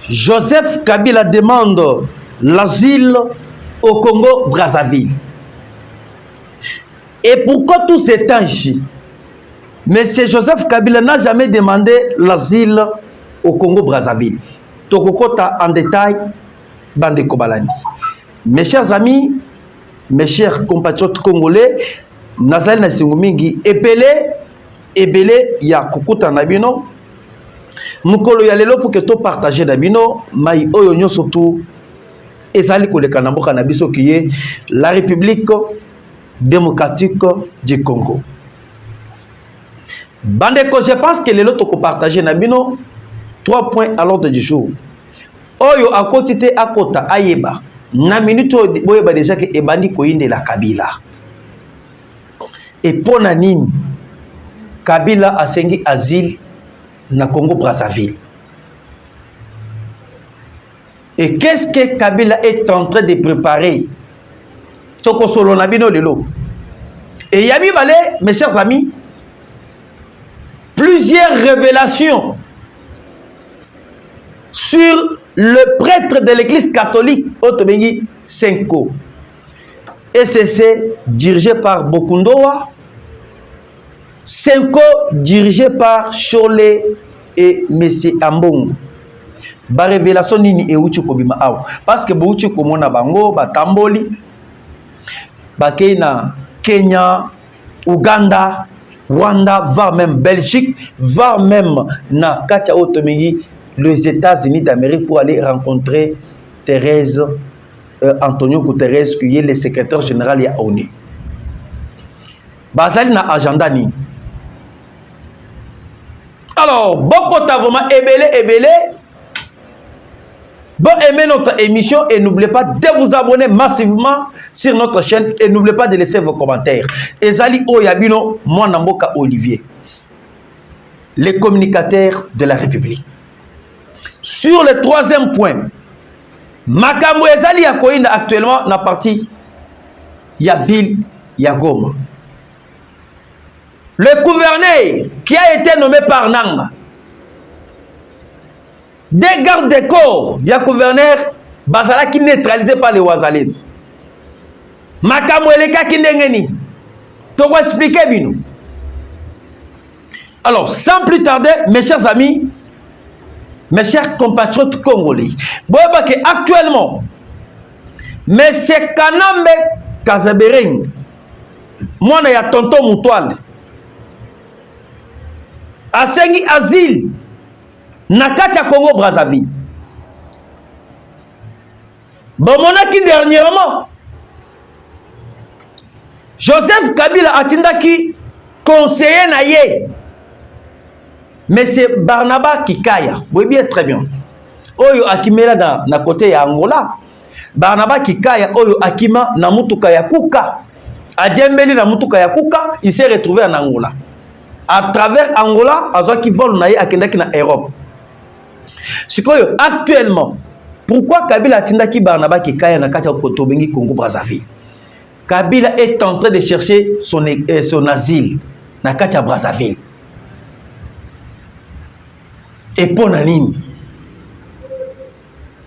Joseph Kabila demande l'asile au Congo-Brazzaville. Et pourquoi tout s'étend ici? Mais Joseph Kabila n'a jamais demandé l'asile au Congo-Brazzaville. Tokokota en détail, Bande Kobalani. Mes chers amis, mes chers compatriotes congolais, Nazali na Singumingi, Ebele, ya Kokota Nabino, Mukolo ya lelo pour que to partager Nabino, Mai Oyo surtout, Ezali Koleka Namboka Nabiso qui est la République démocratique du Congo. Bandeko, je pense que les autres qu'on partage Nabino 3 points à l'ordre du jour. Oyo a quotité à kota ayeba na minute boyeba déjà que ebandi koinde la Kabila. Et pour nanini Kabila a sengi asile na Congo Brazzaville. Et qu'est-ce que Kabila est en train de préparer? Toko solo nabino lelo. Et Yami Balé, mes chers amis, plusieurs révélations sur le prêtre de l'église catholique Otobengi Senko. ECC dirigé par Bokundoa, Senko dirigé par Cholet et Messi Ambongo. Ba révélation nini e uchi kobima awa parce que bouchi komona bango batamboli bakena Kenya, Ouganda, Rwanda, voire même Belgique, voire même na Katia Otomengi, les États-Unis d'Amérique pour aller rencontrer Thérèse, Antonio Guterres, qui est le secrétaire général de l'ONU. Bazali na agenda ni. Alors, beaucoup vraiment ebele. Bon, aimez notre émission et n'oubliez pas de vous abonner massivement sur notre chaîne et n'oubliez pas de laisser vos commentaires. Ezali Oyabino, moi Namboka Olivier, les communicateurs de la République. Sur le 3e point, Makambo Ezali Yakoinda actuellement na partie Yaville Yagoma. Le gouverneur qui a été nommé par Nanga, des gardes de corps, il y a gouverneur Bazala qui neutralisé par les Ouazalines. Makambo Eleka qui n'engeni. Tu vas expliquer, Bino. Alors, sans plus tarder, mes chers amis, mes chers compatriotes congolais, actuellement, M. Kanambe Kazabereng, moi, il y a tonton Moutoual, a sengi asile. Nakatia Congo Brazzaville. Bon, monaki dernièrement, Joseph Kabila atindaki conseiller naye, mais c'est Barnaba Kikaya. Oui, bien, très bien. Oyo akimela na côté ya Angola. Barnaba Kikaya, Oyo akima na mutuka ya Kuka. Adjembeli na mutuka ya Kuka, il s'est retrouvé en Angola. À travers Angola, azo ki vole naye akendaki na Europe. Actuellement, pourquoi Kabila Tindaki Barnaba Kikaya na Katia Kotobengi Congo Brazzaville? Kabila est en train de chercher son asile na Katia Brazzaville. Et pour Nanini.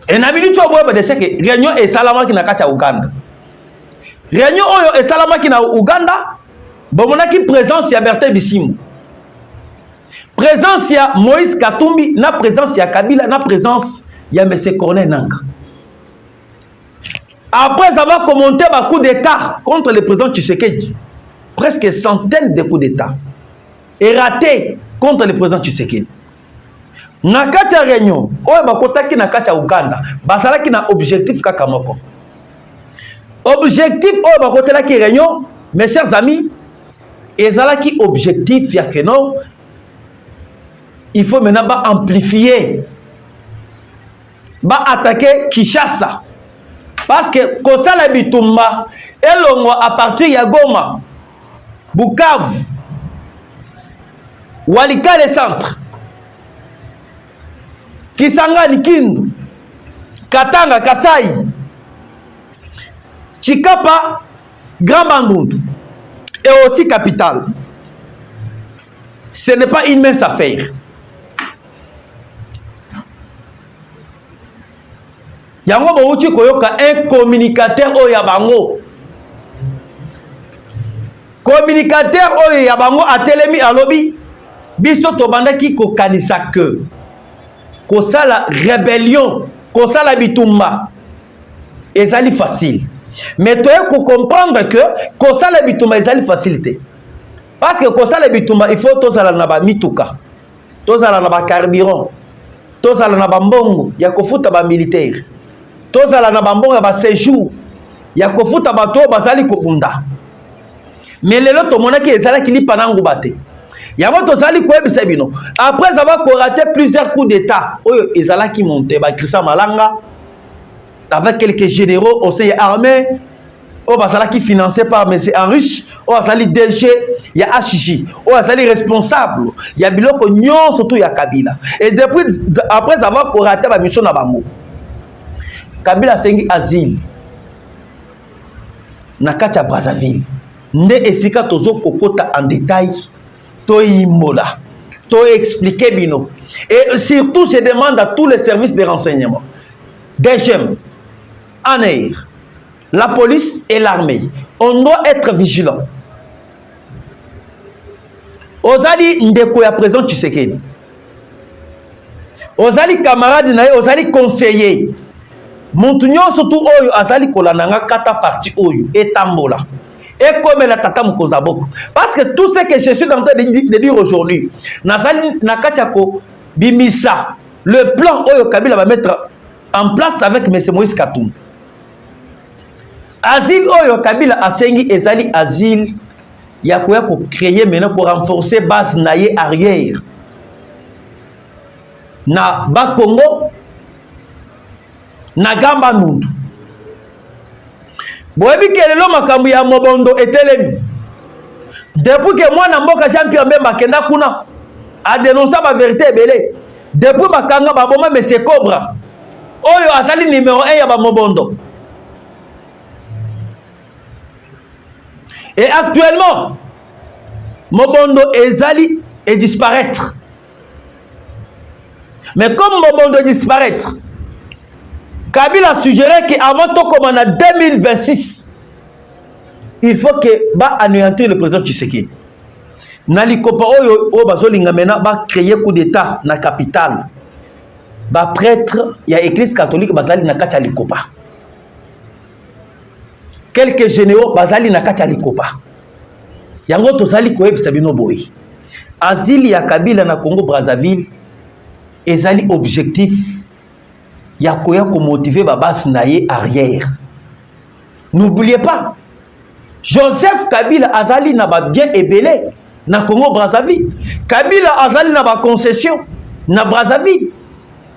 Et na minute oboye de seke réunion et salamaki na Katia Uganda. Réunion oyo et salamaki na Uganda, bomonaki présence ya Bertin Bisimou. Présence ya Moïse Katumbi, na présence ya Kabila, na présence ya M. Corneille Nanka. Après avoir commenté un coup d'État contre le président Tshisekedi, presque centaines de coups d'État, et raté contre le président Tshisekedi. Na kati ya réunion, oyo bakotaki na kati ya Uganda, basalaki na objectif kaka moko. Objectif oyo bakotelaki réunion, mes chers amis, ezalaki objectif ya que non. Il faut maintenant amplifier, attaquer Kinshasa. Parce que Kosala Bitumba, Elongo à partir de Goma, Bukavu, Walikale Centre, Kisangani Kindu, Katanga Kasai, Chikapa, Grand Bandundu, et aussi Capitale. Ce n'est pas une mince affaire. yango bouti koyoka un communicateur oyo ya bango. Communicateur oyo ya bango atelemi alobi biso tobandaki kokanisa que kosala rébellion, kosala bitumba ezali facile. Mais tu as comprendre que kosala bitumba ezali facilité. Parce que kosala bitumba il faut tozala na ba mituka, tozala na ba carburant, tozala na ba mbongo ya kofuta ba militaire, tozala na ba mbongo ya ba séjour ya kofuta bato bazali kobunda. Mais lelo tomonaki ezalaki lipa na nguba te. Yango tozali koyebisa bino après avoir raté plusieurs coups d'état oyo ezalaki monté ba Christian Malanga avec quelques généraux au sein armé au bazalaki financé par M. Henrich au bazali DG ya HJ au bazali responsable ya biloko nyon surtout ya Kabila. Et depuis après avoir raté ba mission na bango Kabila sengi asile na kati ya Brazzaville nde esika tozo kokota en détail to imbola to expliquer bino. Et surtout je demande à tous les services de renseignement, DGM, ANER, la police et l'armée, on doit être vigilant. Ozali ndeko ya président Tshisekedi, ozali camarade na ye, ozali conseiller, muntu nyonso tu oyo azali kolananga kata parti oyo etambola et comme la tata Mukozaboko. Parce que tout ce que je suis en train de dire aujourd'hui, Nazali Nakachako Bimisa, le plan Oyo Kabila va mettre en place avec M. Moïse Katoum. Asile Oyo Kabila Asengi Ezali Asile, Yakoya pour créer maintenant pour renforcer base naïe arrière. Na Bakongo, na Gamba Mundu. Boyebi kelelo makambu ya mobondo etelemi. Depuis que moi na mboka champion Mbemba kenda kuna a dénoncé ma vérité belé. Depuis bakanga baboma monsieur Cobra. Oyo azali numéro 1 ya ba mobondo. Et actuellement mobondo ezali et disparaître. Mais comme mobondo disparaître, Kabila a suggéré qu'avant tout comme en 2026, il faut que va anéantir le président Tshisekedi. Nalikopa oyo o bazolinga mena ba créer coup d'état na capitale. Ba prêtre ya église catholique bazali na kati ya likopa. Quelques généraux bazali na kati ya likopa. Yango tozali koyebisa bino boyi. Asile ya Kabila na Congo Brazzaville ezali objectif Yakoya ko motiver ba base naie arrière. N'oubliez pas, Joseph Kabila azali na ba bien ebelé na Congo Brazzaville. Kabila azali na ba concession na Brazzaville.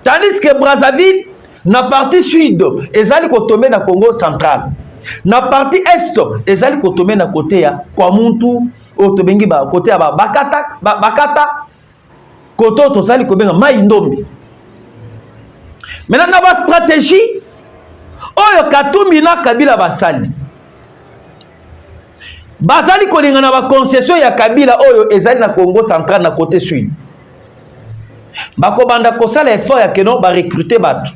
Tandis que Brazzaville na partie sud ezali ko tomber na Congo central. Na partie est ezali ko tomber na côté ya Kwamuntu o tobengi ba côté ya Bakata koto tozali ko benga Mai Ndombi. Maintenant, dans la stratégie, Oyo Katumbi na Kabila basali. Basali kolinga na ba concession ya Kabila Oyo ezali na Congo central na côté sud. Bako banda kosala effort ya keno ba recruter bato.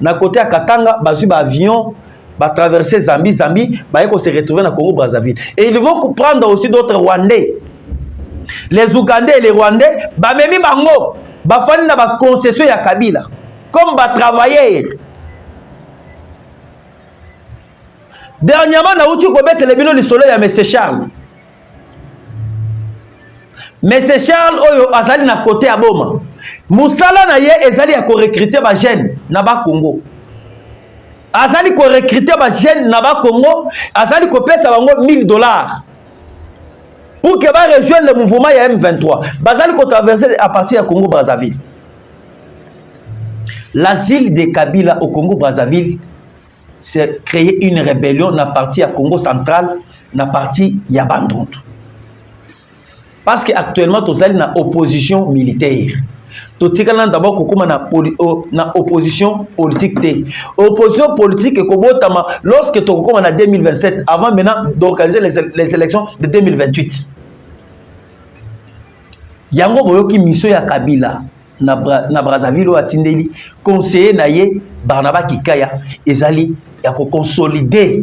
Na côté ya Katanga, bazu ba avion, ba traverser Zambie, ba yeko se retrouver na Congo Brazzaville. Et ils vont prendre aussi d'autres Rwandais. Les Ougandais et les Rwandais, ba memi bango, ba fani na ba concession ya Kabila. Comme va travailler. Dernièrement, on a eu que le bilan du soleil à M. Charles. M. Charles, oyo azali na côté à Boma. Moussala na ye ezali a ko recruter ba jeune na ba Congo. Azali ko recruter ba jeune na ba Congo, azali ko pesa bango $1000 pour que ba rejoindre le mouvement ya M23. Bazali ko traverser à partir de Congo Brazzaville. L'asile de Kabila au Congo Brazzaville, c'est créer une rébellion dans la partie à Congo central, dans la partie Yabandonto. Parce qu'actuellement, nous sommes dans opposition militaire. Tout ce qu'on a d'abord na opposition politique. Opposition politique, lorsque tu as en 2027, avant maintenant d'organiser les élections de 2028. Yango boyoki mission ya Kabila. na Brazzaville ou atindeli conseiller na ye Barnaba Kikaya ezali ya ko consolider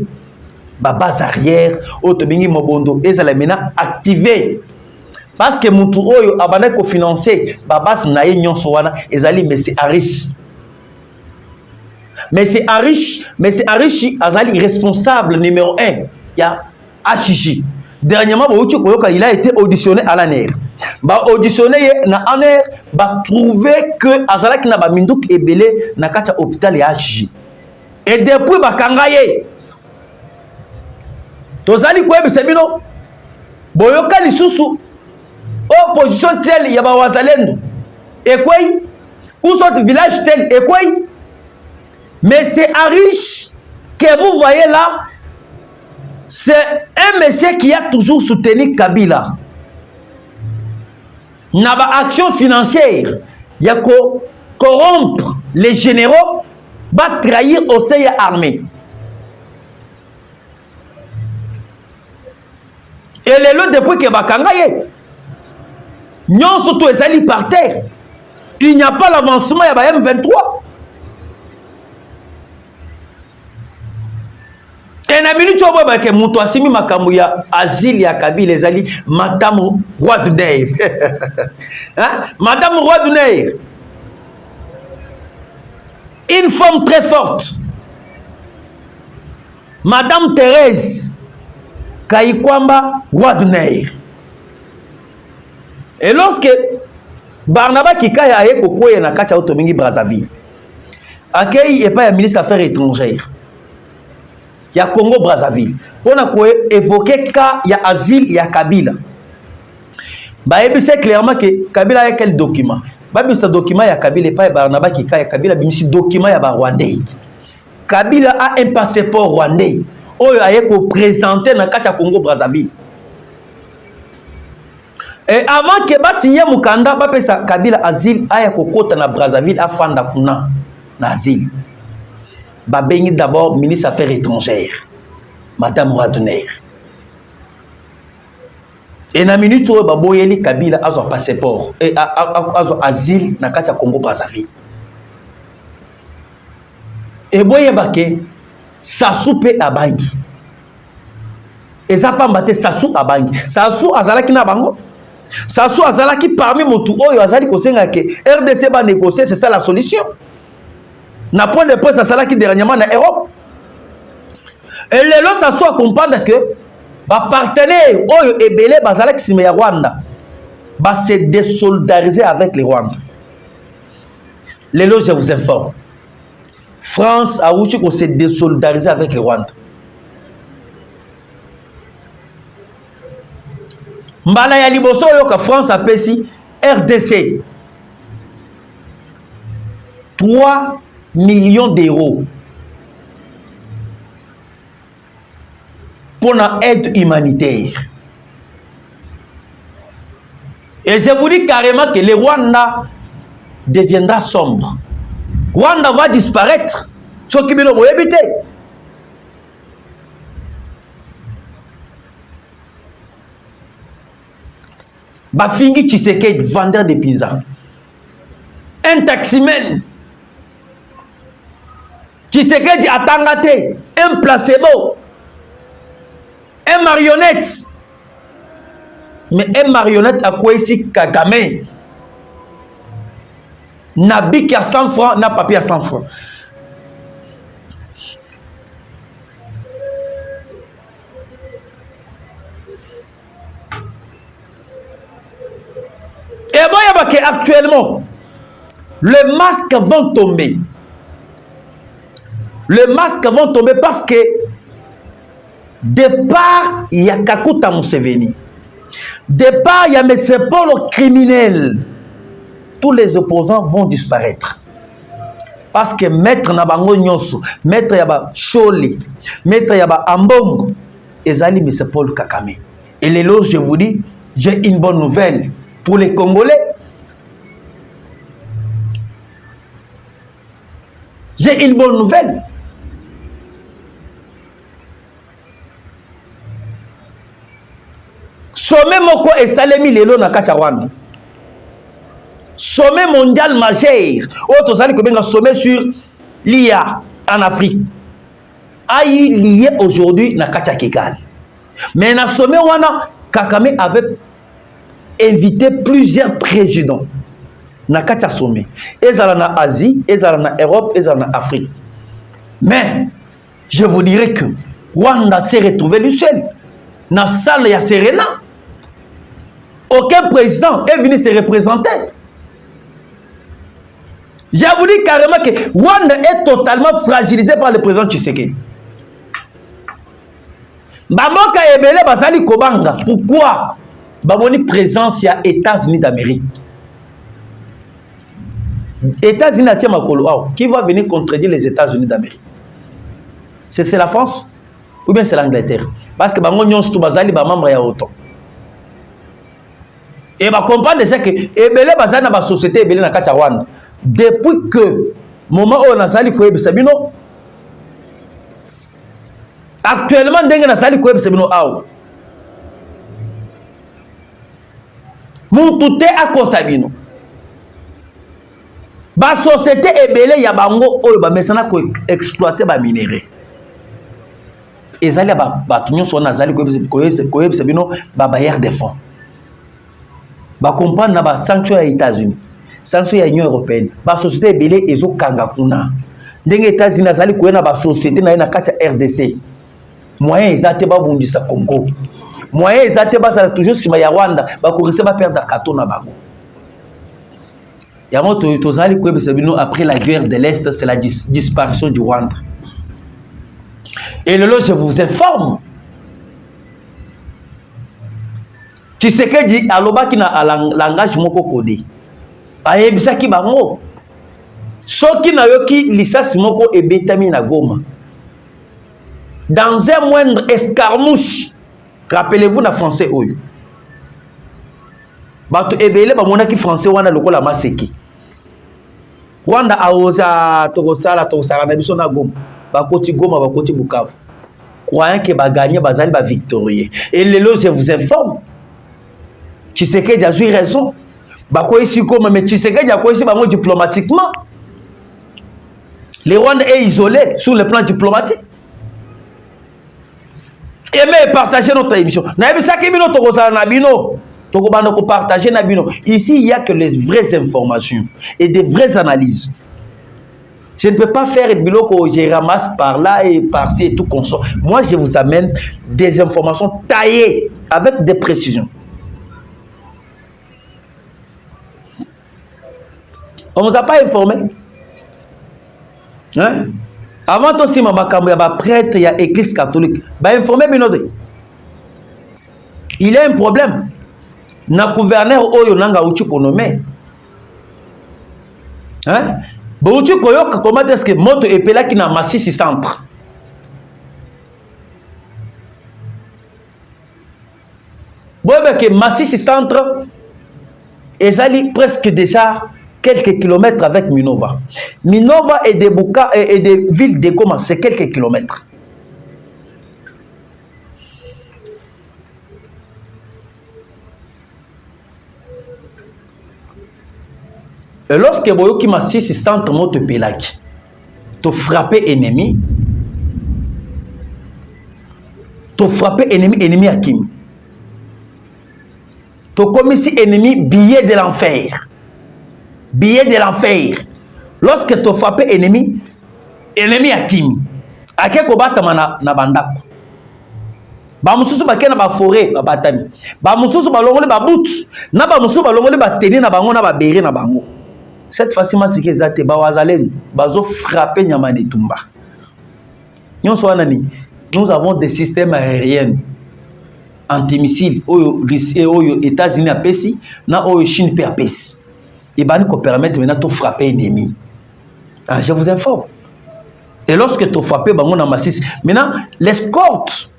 ba base arrière autobingi mobondo ezala mena activer parce que mutu oyo abana ko financer ba base na ye nyonso wana ezali monsieur Arish. Monsieur Arish azali responsable numéro 1 ya HJ. Dernièrement, il a été auditionné à l'ANER. Ba auditionné na ANER, ba trouvé que Azalaki na ba mindouk ebele na kacha hôpital ya HJ. Et depuis ba kangaye. Tozali ko ebise bino. Boyoka lisusu. Opposition telle ya ba wazalendo. Ekwei ou sorte village tel ekwei. Mais c'est Arish que vous voyez là. C'est un monsieur qui a toujours soutenu Kabila. N'a pas action financière. Il y a corrompre les généraux, va trahir aussi l'armée. Et les lots depuis que Bakangaye, non surtout les alliés par terre. Il n'y a pas l'avancement, il y a M23. Et na minute où ba ke muto asimi makambo ya asile ya Kabila ezali madame roi du Nair. Hein? Madame roi du Nair. Une femme très forte. Madame Thérèse Kayikwamba roi du Nair. Et lorsque Barnaba Kikaya aye kokoye na kacha automingi Brazzaville. Accueil et pas un ministre des Affaires étrangères. Il y a Congo Brazzaville. Pour évoquer cas il y a asile, il y a Kabila. Bah c'est clairement que Kabila a quel document. Bah ce document il y a Kabila pas Barnaba qui a Kabila mais ce document il y a Rwandais. Kabila a un passeport rwandais. Oh il a présenté dans le Congo Brazzaville. Et avant que ba signer mukanda ba pesa Kabila asile aya kokota na Brazzaville afanda kuna na asile. Babengi d'abord ministre des Affaires étrangères, Madame Radner. Et na minute où baboyeli Kabila a son passeport et a son asile na kacha Congo Brazzaville. Et boye bake Sassou pe abangi. Et ça pas mbate Sassou abangi. Sassou azalaki na bango. Sassou azalaki parmi motu oyo azali kosenga ke RDC va négocier, c'est ça la solution. Na point de presse ça qui dernièrement en Europe. Et les lois ça soit comprendre que ba partenaire oyo ebele bazalaki sima ya Rwanda ba se désolidariser avec les Rwandais. Les lois je vous informe. France a ouchi ko se désolidariser avec les Rwandais. Mbala ya liboso oyo ka France a pesi RDC 3 millions d'euros pour une aide humanitaire. Et je vous dis carrément que le Rwanda deviendra sombre. Rwanda va disparaître. Ce qui vient de habiter. Bafingi Tshisekedi, vendeur de pizza. Un taximan. Tshisekedi a tangate. Un placebo. Un marionnette. Mais un marionnette a quoi ici Kagame? N'a bic à 100 francs, n'a papier à 100 francs. Et bon, actuellement, le masque va tomber. Le masque va tomber parce que départ, il y a Kakuta Museveni. Départ, il y a M. Paul criminel. Tous les opposants vont disparaître. Parce que maître Nabango Nyonso, maître Yaba Choli, maître Yaba Ambongo, Ezali M. Paul Kakame. Et les loges, je vous dis, j'ai une bonne nouvelle pour les Congolais. J'ai une bonne nouvelle. Sommet Moko et Salemi Lelo na Kacharwanda. sommet mondial majeur, autres allez comme un sommet sur l'IA en Afrique, a eu lié aujourd'hui na Katia Kigali. Mais dans le sommet, Kagame avait invité plusieurs présidents. Na Katia sommet. Ils allaient en Asie, ils allaient en Europe, ils allaient en Afrique. Mais, je vous dirais que Rwanda s'est retrouvé lui seul. Dans la salle, il y a Serena. Aucun président est venu se représenter. Je vous dis carrément que Rwanda est totalement fragilisé par le président Tshisekedi. Bamoka ebele basali kobanga. Pourquoi? Baboni présence ya États-Unis d'Amérique. États-Unis atia makolo. Qui va venir contredire les États-Unis d'Amérique? C'est la France ou bien c'est l'Angleterre? Parce que bango nyonso to bazali ba membre ya OTAN. Et ba comprendre déjà que ebele bazali na ba société ebele na kati ya Rwanda. Depuis que moment où on a sali ko ebisa bino actuellement ndenge na sali ko ebisa bino aw mutu te akosa bino ba société ebele ya bango oyo ba mesana ko exploiter ba minerais ezali ba tunyo so na sali ko ebisa bino ba bailleur de fonds ba comprendre na ba sanction ya États-Unis sanction ya Union européenne ba société ebele ezo kanga kuna ndenge États-Unis azali ko na ba société na kati ya RDC moyen ezate ba bundisa Congo moyen ezate ba ça toujours sima ya Rwanda ba ko recevoir perdre kato na bango ya moto tozali ko ebisa bino après la guerre de l'Est c'est la disparition du Rwanda. Et le lot je vous informe Tshisekedi alobaki na langage moko kodé ayebisaki bango soki na yoki lisasi moko ebetami na Goma dans un moindre escarmouche, rappelez-vous na français oyo bato ebele ba monaki français wana lokola maseki Rwanda aoza tokosala na biso na Goma bakoti Goma bakoti Bukavu croyant que ba gagner bazali ba victorieux. Et lelo je vous informe Tshisekedi a eu raison. Bako ici comme mais Tshisekedi a quoi ici bango diplomatiquement. Le Rwanda est isolé sur le plan diplomatique. Aimez partager notre émission. Ici, il n'y a que les vraies informations et des vraies analyses. Je ne peux pas faire le boulot que je ramasse par là et par-ci et tout comme ça. Moi, je vous amène des informations taillées avec des précisions. On ne vous a pas informé. Hein? Avant aussi, il y a prêtre, il y a l'église catholique. Informé, il y a un problème. Na gouverneur oyo nanga uchi konome. Hein? Bouchi koyoka comment est-ce que moto epela ki na Masisi centre. Boyeba que Masisi centre ezali presque déjà quelques kilomètres avec Minova. Minova et des Buka et des villes de Goma, c'est quelques kilomètres. Et lorsque Boyoki Masisi centre moto pelaki, to frapper ennemi, ennemi Akimi. To commissi ennemi billet de l'enfer. Billet de l'enfer. Lorsque tu frappes ennemi Akimi, ake ko batama na bandako. Ba mususu bakena ba forêt ba batami. Ba mususu balongole ba bout. Na ba mususu balongole ba teni na bango na ba béré na bango. Cette fois-ci ce qui est ba wazalen bazo frapper nyama de tumba. Nyonso wanani. Nous avons des systèmes aériens anti-missiles oyo États-Unis a pesi na oyo Chine pe a pesi. Et bien, nous permettre maintenant de frapper l'ennemi. Ah, je vous informe. Et lorsque tu frappes, on a massif. Maintenant, l'escorte.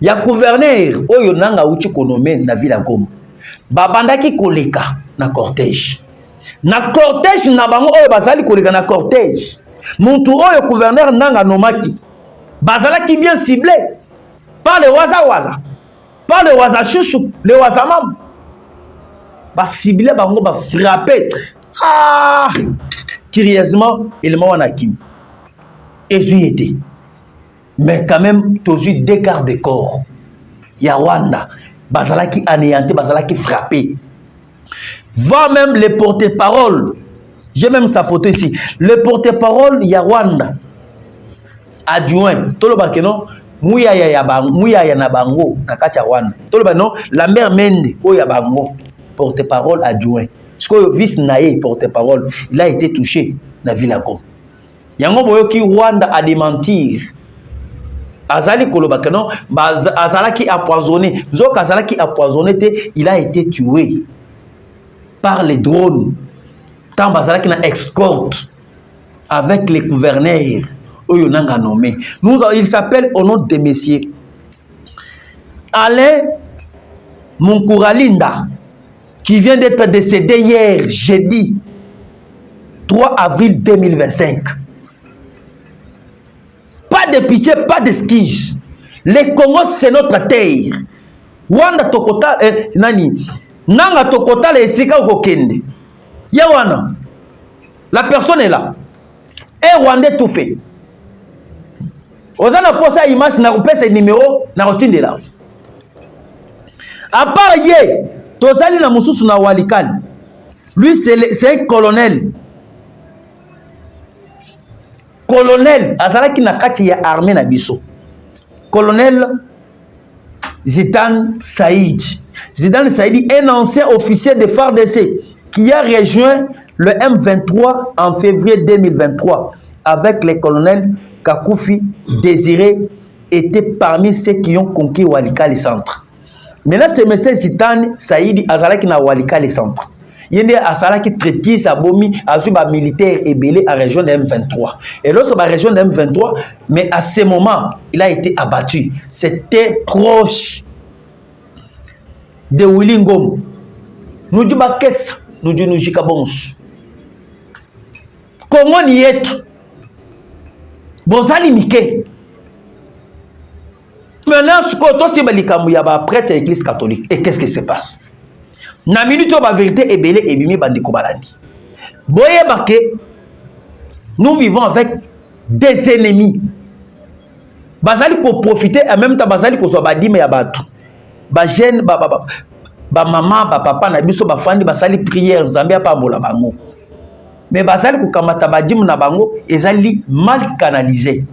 Il y a un gouverneur, il y a un ville à Goma. Babanda qui koleka na cortège. Na cortège, na bango oyo bazali koleka na cortège. Mon tour oyo gouverneur nanga nomaki. Bazala qui bien ciblé. Pas le waza. Pas le waza chouchou, le waza mam. ba ciblé bango ba frapper. Ah, curieusement, il m'a wanakim. Et j'y étais. Mais quand même, tous eu des quarts de corps. Yawanda, Bazalaki anéanti, Bazalaki frappé. Va même les porte-parole. J'ai même sa photo ici. Le porte-parole Yawanda, adjoint, Tolo Bakeno, Mouya Nabango, Nakacha Wanda. Tolo Bano, la mère Mende, Oya Bango, porte-parole adjoint. Ce que vice Naé, porte-parole, il a été touché dans la ville à Gom. Yango Boyoki Wanda a démentir. Azali Kolobakeno, Azalaki empoisonné. Zok Azalaki empoisonné, il a été tué par les drones. Tant Azalaki na escorte avec les gouverneurs. Oyonanga nommé. Il s'appelle au nom de messieurs Alain Munkouralinda, qui vient d'être décédé hier, jeudi 3 avril 2025. Pas de pitié, pas d'excuse. Le Congo, c'est notre terre. Wanda Tokota, nani, Nanga Tokota, le Sika Okokende. Yawana, la personne est là. Et Rwandais tout fait. Ozana posa image, na repère ses numéros, na rotine de là. À part Yé, Tozali na Moussous na Walikali. Lui, c'est un colonel. Colonel, Azalaki na kati ya armée na biso. Colonel Zidane Saïd. Zidane Saïd, un ancien officier de FARDC qui a rejoint le M23 en février 2023 avec le colonel Kakoufi Désiré était parmi ceux qui ont conquis Walikali Centre. Maintenant, c'est M. Zidane Saïd Azalaki na Walikali Centre. Il y a Azalaki traité sa bomi azuba militaire et belé à la région de M23. Et lorsque la région de M23, mais à ce moment, il a été abattu. C'était proche de Willingom. Nous disons qu'est-ce nous disons nous jikabons. Comment n'y est? Bozali Mike. Maintenant, ce qu'on se dit, il y a un prêtre à l'église catholique. Et qu'est-ce qui se passe? Na minute la vérité est belle et bimi bandiko balandi. Boye baké, nous vivons avec des ennemis. Bazali ko profiter en même temps bazali ko so badime ya batu. Ba jeune ba maman ba papa na biso ba fandi basali prière Zambia pa mbola bango. Mais bazali ko kamata badim na bango ezali mal canalisé.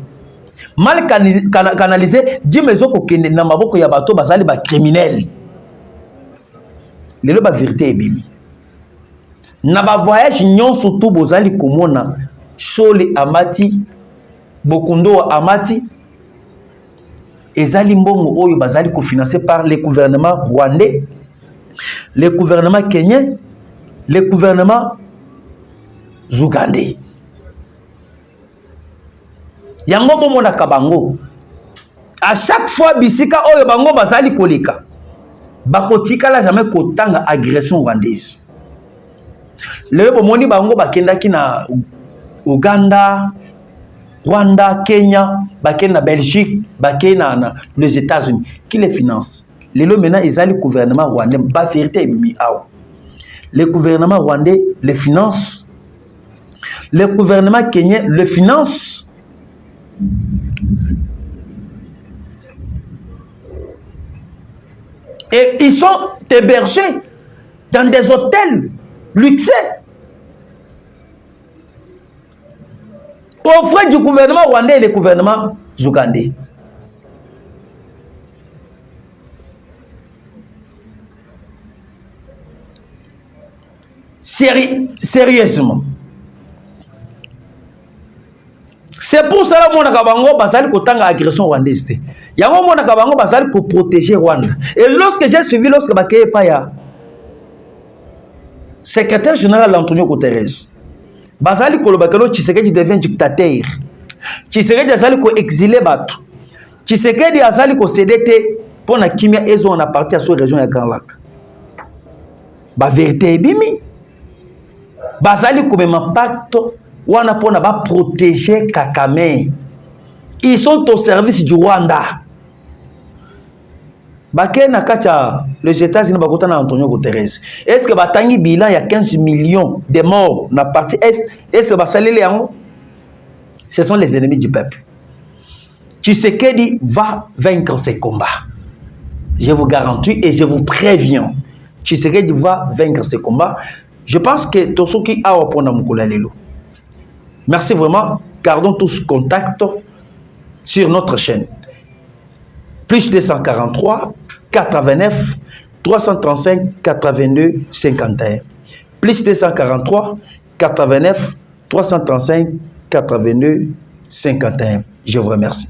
Mal canalisé, dimezo ko kende na maboko ya bato bazali ba criminel. Lelo ba vérité ebimi. Na ba voyage nyon surtout bozali komona Chole amati Bokundo amati ezali mbongo oyo bazali cofinancé par le gouvernement rwandais, le gouvernement kenyan, le gouvernement zougandais. Yango bomona kabango. À chaque fois bisika oyo bango bazali koleka. Bakotika la jamais kotanga agression rwandaise. Le bomoni bango bakendaki na Uganda, Rwanda, Kenya, bakena Belgique, bakena na les États-Unis qui les finance. Le maintenant ils ont le gouvernement rwandais ba vérité mi aw. Le gouvernement rwandais les finance. Le gouvernement kenyan le finance. Et ils sont hébergés dans des hôtels luxueux. Aux frais du gouvernement rwandais et le gouvernement zougandais. Sérieusement. C'est pour cela que mon akabango basali kotanga agression rwandaise. Yango mon akabango basali ko protéger Rwanda. Et lorsque j'ai suivi lorsque bakeye paya secrétaire général Antonio Guterres basali ko lobakelo Tshisekedi devient dictateur. Tshisekedi asali ko exiler bato. Tshisekedi asali ko cédé pour na kimia ezo on a parti à cette région ya Grand Lac. Ba vérité ebimi. Basali ko mema pacte wana pona ba protéger Kakame. Ils sont au service du Rwanda. Baké na kacha les États-Unis bakota na Antonio Guterres. Est-ce que batangi bilan il y a 15 millions de morts na partie est? Est-ce que basalele yango? Ce sont les ennemis du peuple. Tshisekedi va vaincre ces combats. Je vous garantis et je vous préviens. Tshisekedi va vaincre ces combats. Je pense que Tosoki a opona mukula lelo. Merci vraiment. Gardons tous contact sur notre chaîne. Plus 243 89 335 82 51. Plus 243 89 335 82 51. Je vous remercie.